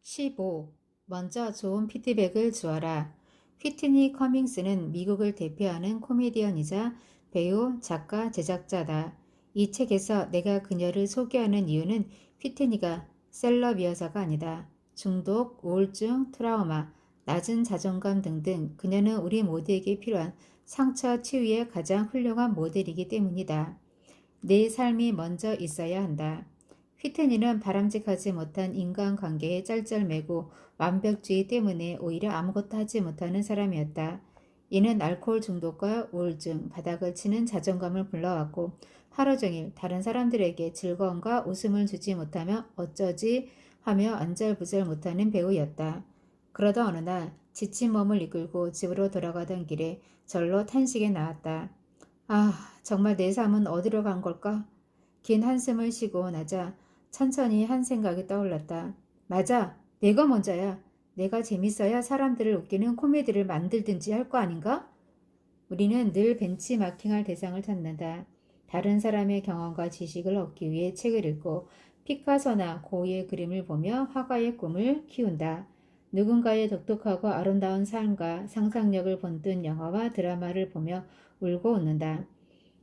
15. 먼저 좋은 피드백을 주어라. 휘트니 커밍스는 미국을 대표하는 코미디언이자 배우, 작가, 제작자다. 이 책에서 내가 그녀를 소개하는 이유는 휘트니가 셀럽이어서가 아니다. 중독, 우울증, 트라우마, 낮은 자존감 등등 그녀는 우리 모두에게 필요한 상처 치유의 가장 훌륭한 모델이기 때문이다. 내 삶이 먼저 있어야 한다. 휘트니는 바람직하지 못한 인간관계에 짤짤매고 완벽주의 때문에 오히려 아무것도 하지 못하는 사람이었다. 이는 알코올 중독과 우울증, 바닥을 치는 자존감을 불러왔고 하루 종일 다른 사람들에게 즐거움과 웃음을 주지 못하며 어쩌지 하며 안절부절 못하는 배우였다. 그러다 어느 날 지친 몸을 이끌고 집으로 돌아가던 길에 절로 탄식에 나왔다. 아, 정말 내 삶은 어디로 간 걸까? 긴 한숨을 쉬고 나자 천천히 한 생각이 떠올랐다. 맞아, 내가 먼저야. 내가 재밌어야 사람들을 웃기는 코미디를 만들든지 할 거 아닌가? 우리는 늘 벤치마킹할 대상을 찾는다. 다른 사람의 경험과 지식을 얻기 위해 책을 읽고 피카소나 고흐의 그림을 보며 화가의 꿈을 키운다. 누군가의 독특하고 아름다운 삶과 상상력을 본뜬 영화와 드라마를 보며 울고 웃는다.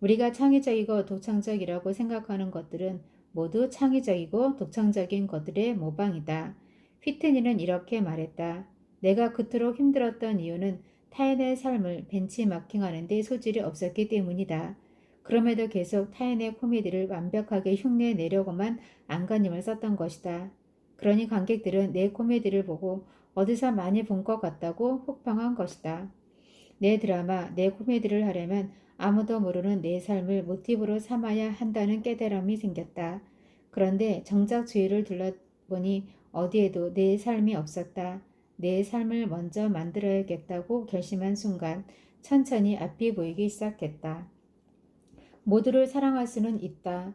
우리가 창의적이고 독창적이라고 생각하는 것들은 모두 창의적이고 독창적인 것들의 모방이다. 휘트니는 이렇게 말했다. 내가 그토록 힘들었던 이유는 타인의 삶을 벤치마킹하는 데 소질이 없었기 때문이다. 그럼에도 계속 타인의 코미디를 완벽하게 흉내내려고만 안간힘을 썼던 것이다. 그러니 관객들은 내 코미디를 보고 어디서 많이 본 것 같다고 혹평한 것이다. 내 드라마, 내 코미디를 하려면 아무도 모르는 내 삶을 모티브로 삼아야 한다는 깨달음이 생겼다. 그런데 정작 주위를 둘러보니 어디에도 내 삶이 없었다. 내 삶을 먼저 만들어야겠다고 결심한 순간 천천히 앞이 보이기 시작했다. 모두를 사랑할 수는 있다.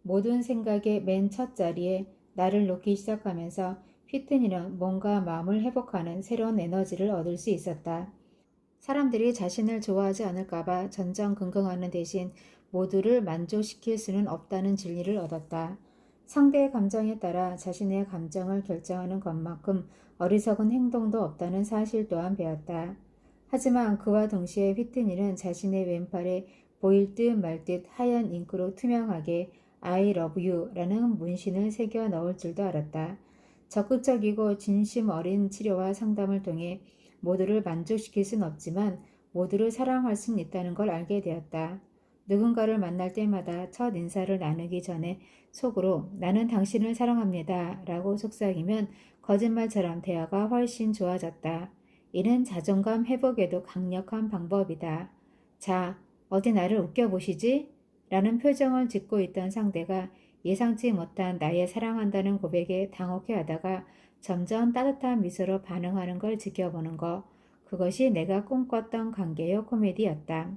모든 생각의 맨 첫 자리에 나를 놓기 시작하면서 휘트니는 몸과 마음을 회복하는 새로운 에너지를 얻을 수 있었다. 사람들이 자신을 좋아하지 않을까봐 전전긍긍하는 대신 모두를 만족시킬 수는 없다는 진리를 얻었다. 상대의 감정에 따라 자신의 감정을 결정하는 것만큼 어리석은 행동도 없다는 사실 또한 배웠다. 하지만 그와 동시에 휘트니는 자신의 왼팔에 보일 듯 말 듯 하얀 잉크로 투명하게 I love you 라는 문신을 새겨 넣을 줄도 알았다. 적극적이고 진심 어린 치료와 상담을 통해 모두를 만족시킬 순 없지만 모두를 사랑할 수는 있다는 걸 알게 되었다. 누군가를 만날 때마다 첫 인사를 나누기 전에 속으로 나는 당신을 사랑합니다 라고 속삭이면 거짓말처럼 대화가 훨씬 좋아졌다. 이는 자존감 회복에도 강력한 방법이다. 자, 어디 나를 웃겨보시지? 라는 표정을 짓고 있던 상대가 예상치 못한 나의 사랑한다는 고백에 당혹해하다가 점점 따뜻한 미소로 반응하는 걸 지켜보는 것. 그것이 내가 꿈꿨던 관계의 코미디였다.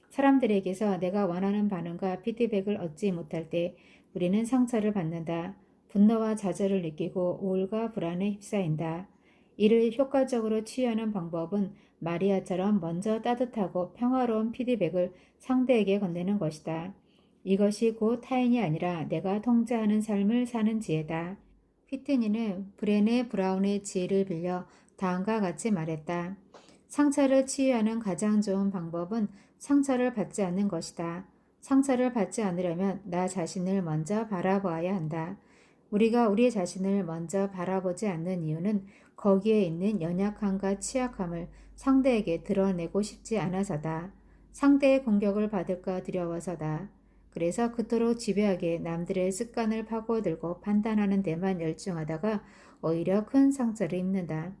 사람들에게서 내가 원하는 반응과 피드백을 얻지 못할 때 우리는 상처를 받는다. 분노와 좌절을 느끼고 우울과 불안에 휩싸인다. 이를 효과적으로 치유하는 방법은 마리아처럼 먼저 따뜻하고 평화로운 피드백을 상대에게 건네는 것이다. 이것이 곧 타인이 아니라 내가 통제하는 삶을 사는 지혜다. 휘트니는 브레네 브라운의 지혜를 빌려 다음과 같이 말했다. 상처를 치유하는 가장 좋은 방법은 상처를 받지 않는 것이다. 상처를 받지 않으려면 나 자신을 먼저 바라보아야 한다. 우리가 우리 자신을 먼저 바라보지 않는 이유는 거기에 있는 연약함과 취약함을 상대에게 드러내고 싶지 않아서다. 상대의 공격을 받을까 두려워서다. 그래서 그토록 집요하게 남들의 습관을 파고들고 판단하는 데만 열중하다가 오히려 큰 상처를 입는다.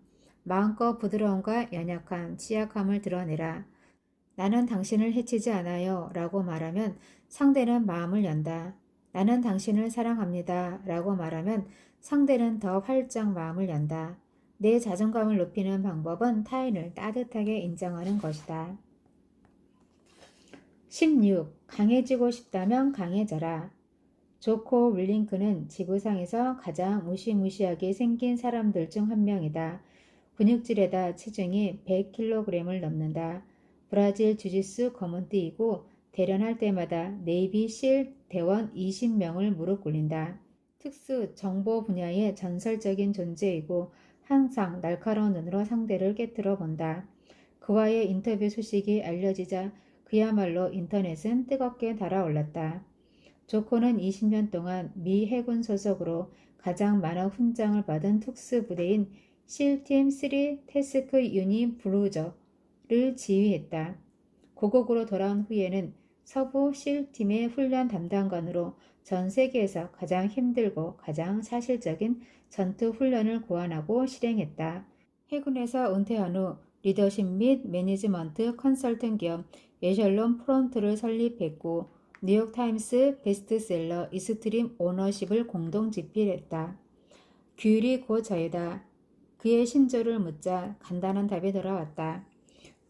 마음껏 부드러움과 연약함, 취약함을 드러내라. 나는 당신을 해치지 않아요 라고 말하면 상대는 마음을 연다. 나는 당신을 사랑합니다 라고 말하면 상대는 더 활짝 마음을 연다. 내 자존감을 높이는 방법은 타인을 따뜻하게 인정하는 것이다. 16. 강해지고 싶다면 강해져라. 조코 윌링크는 지구상에서 가장 무시무시하게 생긴 사람들 중 한 명이다. 근육질에다 체중이 100kg을 넘는다. 브라질 주짓수 검은띠이고 대련할 때마다 네이비 실 대원 20명을 무릎 꿇린다. 특수 정보 분야의 전설적인 존재이고 항상 날카로운 눈으로 상대를 꿰뚫어 본다. 그와의 인터뷰 소식이 알려지자 그야말로 인터넷은 뜨겁게 달아올랐다. 조코는 20년 동안 미 해군 소속으로 가장 많은 훈장을 받은 특수부대인 실팀 3 태스크 유닛 브루저를 지휘했다. 고국으로 돌아온 후에는 서부 실팀의 훈련 담당관으로 전 세계에서 가장 힘들고 가장 사실적인 전투 훈련을 고안하고 실행했다. 해군에서 은퇴한 후 리더십 및 매니지먼트 컨설팅 기업 에셜론 프론트를 설립했고 뉴욕타임스 베스트셀러 이스트림 오너십을 공동 집필했다. 규율이 곧 자유다. 그의 신조를 묻자 간단한 답이 돌아왔다.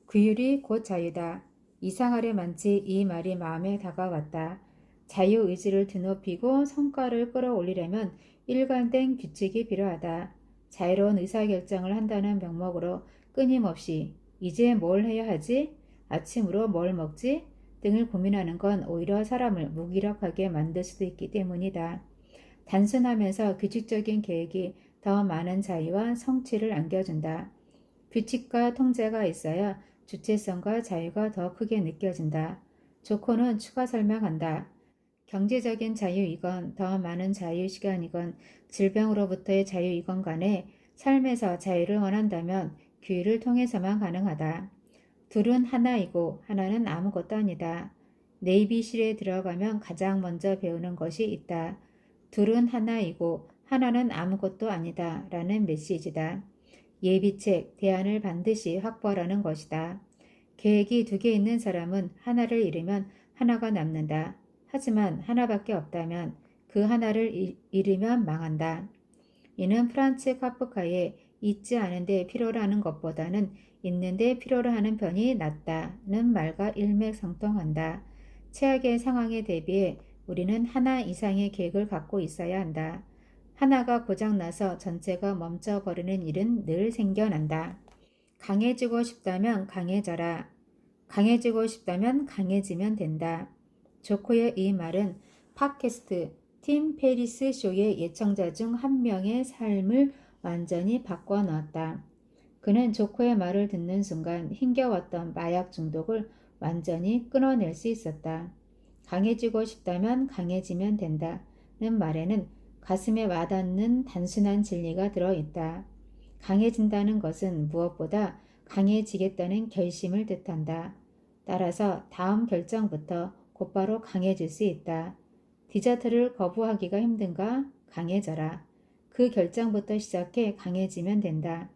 규율이 곧 자유다. 이상하려 많지 이 말이 마음에 다가왔다. 자유의지를 드높이고 성과를 끌어올리려면 일관된 규칙이 필요하다. 자유로운 의사결정을 한다는 명목으로 끊임없이 이제 뭘 해야 하지? 아침으로 뭘 먹지? 등을 고민하는 건 오히려 사람을 무기력하게 만들 수도 있기 때문이다. 단순하면서 규칙적인 계획이 더 많은 자유와 성취를 안겨준다. 규칙과 통제가 있어야 주체성과 자유가 더 크게 느껴진다. 조코는 추가 설명한다. 경제적인 자유이건 더 많은 자유시간이건 질병으로부터의 자유이건 간에 삶에서 자유를 원한다면 규율을 통해서만 가능하다. 둘은 하나이고 하나는 아무것도 아니다. 네이비실에 들어가면 가장 먼저 배우는 것이 있다. 둘은 하나이고 하나는 아무것도 아니다. 라는 메시지다. 예비책, 대안을 반드시 확보하라는 것이다. 계획이 2개 있는 사람은 하나를 잃으면 하나가 남는다. 하지만 하나밖에 없다면 그 하나를 잃으면 망한다. 이는 프란츠 카프카의 있지 않은데 필요로 하는 것보다는 있는데 필요로 하는 편이 낫다는 말과 일맥상통한다. 최악의 상황에 대비해 우리는 하나 이상의 계획을 갖고 있어야 한다. 하나가 고장나서 전체가 멈춰버리는 일은 늘 생겨난다. 강해지고 싶다면 강해져라. 강해지고 싶다면 강해지면 된다. 조코의 이 말은 팟캐스트 팀 페리스 쇼의 예청자 중 한 명의 삶을 완전히 바꿔놓았다. 그는 조코의 말을 듣는 순간 힘겨웠던 마약 중독을 완전히 끊어낼 수 있었다. 강해지고 싶다면 강해지면 된다는 말에는 가슴에 와닿는 단순한 진리가 들어있다. 강해진다는 것은 무엇보다 강해지겠다는 결심을 뜻한다. 따라서 다음 결정부터 곧바로 강해질 수 있다. 디저트를 거부하기가 힘든가? 강해져라. 그 결정부터 시작해 강해지면 된다.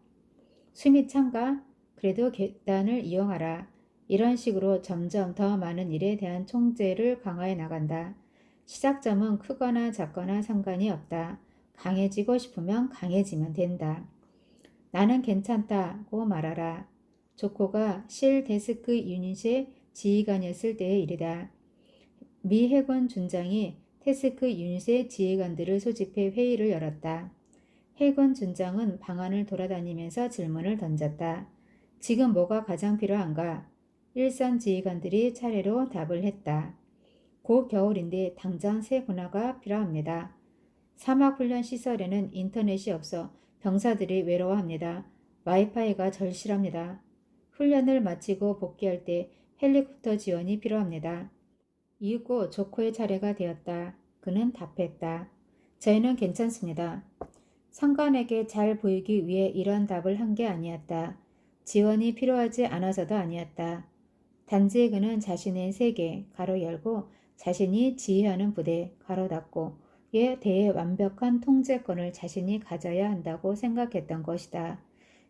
숨이 찬가? 그래도 계단을 이용하라. 이런 식으로 점점 더 많은 일에 대한 총재를 강화해 나간다. 시작점은 크거나 작거나 상관이 없다. 강해지고 싶으면 강해지면 된다. 나는 괜찮다고 말하라. 조코가 실 데스크 유닛의 지휘관이었을 때의 일이다. 미 해군 준장이 데스크 유닛의 지휘관들을 소집해 회의를 열었다. 해군 준장은 방안을 돌아다니면서 질문을 던졌다. 지금 뭐가 가장 필요한가? 일선 지휘관들이 차례로 답을 했다. 곧 겨울인데 당장 새 군화가 필요합니다. 사막훈련 시설에는 인터넷이 없어 병사들이 외로워합니다. 와이파이가 절실합니다. 훈련을 마치고 복귀할 때 헬리콥터 지원이 필요합니다. 이윽고 조코의 차례가 되었다. 그는 답했다. 저희는 괜찮습니다. 상관에게 잘 보이기 위해 이런 답을 한 게 아니었다. 지원이 필요하지 않아서도 아니었다. 단지 그는 자신의 세계, 가로 열고 자신이 지휘하는 부대, 가로 닫고에 대해 완벽한 통제권을 자신이 가져야 한다고 생각했던 것이다.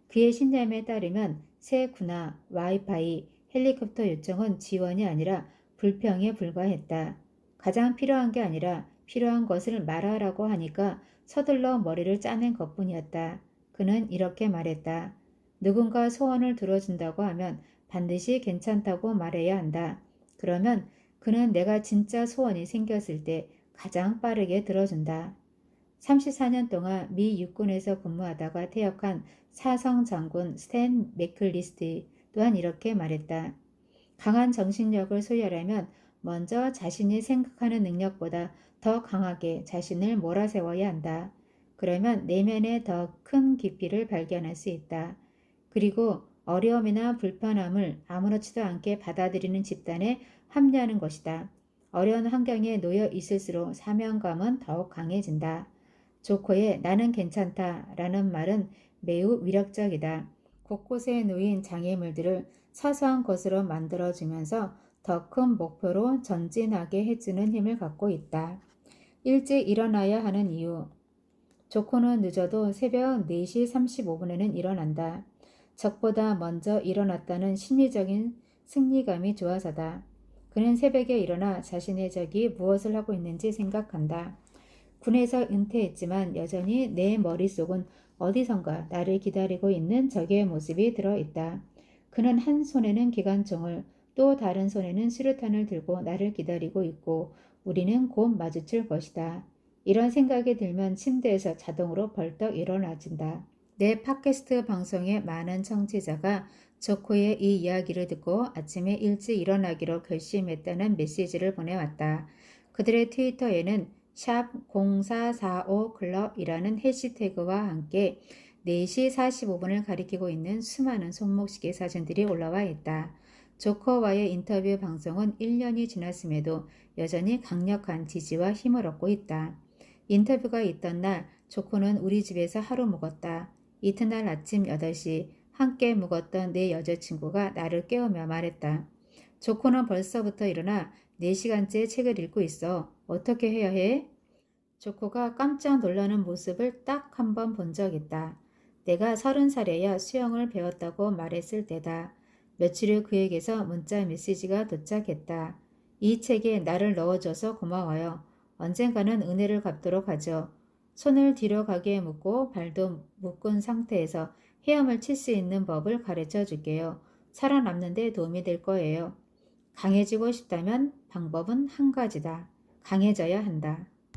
그의 신념에 따르면 새 군화, 와이파이, 헬리콥터 요청은 지원이 아니라 불평에 불과했다. 가장 필요한 게 아니라 필요한 것을 말하라고 하니까 서둘러 머리를 짜낸 것뿐이었다. 그는 이렇게 말했다. 누군가 소원을 들어준다고 하면 반드시 괜찮다고 말해야 한다. 그러면 그는 내가 진짜 소원이 생겼을 때 가장 빠르게 들어준다. 34년 동안 미 육군에서 근무하다가 퇴역한 사성 장군 스탠 맥클리스트 또한 이렇게 말했다. 강한 정신력을 소유하려면 먼저 자신이 생각하는 능력보다 더 강하게 자신을 몰아세워야 한다. 그러면 내면의 더 큰 깊이를 발견할 수 있다. 그리고 어려움이나 불편함을 아무렇지도 않게 받아들이는 집단에 합류하는 것이다. 어려운 환경에 놓여 있을수록 사명감은 더욱 강해진다. 조코의 나는 괜찮다 라는 말은 매우 위력적이다. 곳곳에 놓인 장애물들을 사소한 것으로 만들어주면서 더 큰 목표로 전진하게 해주는 힘을 갖고 있다. 일찍 일어나야 하는 이유. 조코는 늦어도 새벽 4시 35분에는 일어난다. 적보다 먼저 일어났다는 심리적인 승리감이 좋아서다. 그는 새벽에 일어나 자신의 적이 무엇을 하고 있는지 생각한다. 군에서 은퇴했지만 여전히 내 머릿속은 어디선가 나를 기다리고 있는 적의 모습이 들어있다. 그는 한 손에는 기관총을 또 다른 손에는 수류탄을 들고 나를 기다리고 있고 우리는 곧 마주칠 것이다. 이런 생각이 들면 침대에서 자동으로 벌떡 일어나진다. 내 팟캐스트 방송의 많은 청취자가 조코의 이 이야기를 듣고 아침에 일찍 일어나기로 결심했다는 메시지를 보내왔다. 그들의 트위터에는 샵 0445클럽이라는 해시태그와 함께 4시 45분을 가리키고 있는 수많은 손목시계 사진들이 올라와 있다. 조커와의 인터뷰 방송은 1년이 지났음에도 여전히 강력한 지지와 힘을 얻고 있다. 인터뷰가 있던 날 조코는 우리 집에서 하루 묵었다. 이튿날 아침 8시 함께 묵었던 내 여자친구가 나를 깨우며 말했다. 조코는 벌써부터 일어나 4시간째 책을 읽고 있어. 어떻게 해야 해? 조코가 깜짝 놀라는 모습을 딱 한 번 본 적 있다. 내가 30살에야 수영을 배웠다고 말했을 때다. 며칠 후 그에게서 문자 메시지가 도착했다. 이 책에 나를 넣어줘서 고마워요. 언젠가는 은혜를 갚도록 하죠. 손을 뒤로 가게 묶고 발도 묶은 상태에서 헤엄을 칠 수 있는 법을 가르쳐 줄게요. 살아남는 데 도움이 될 거예요. 강해지고 싶다면 방법은 한 가지다. 강해져야 한다.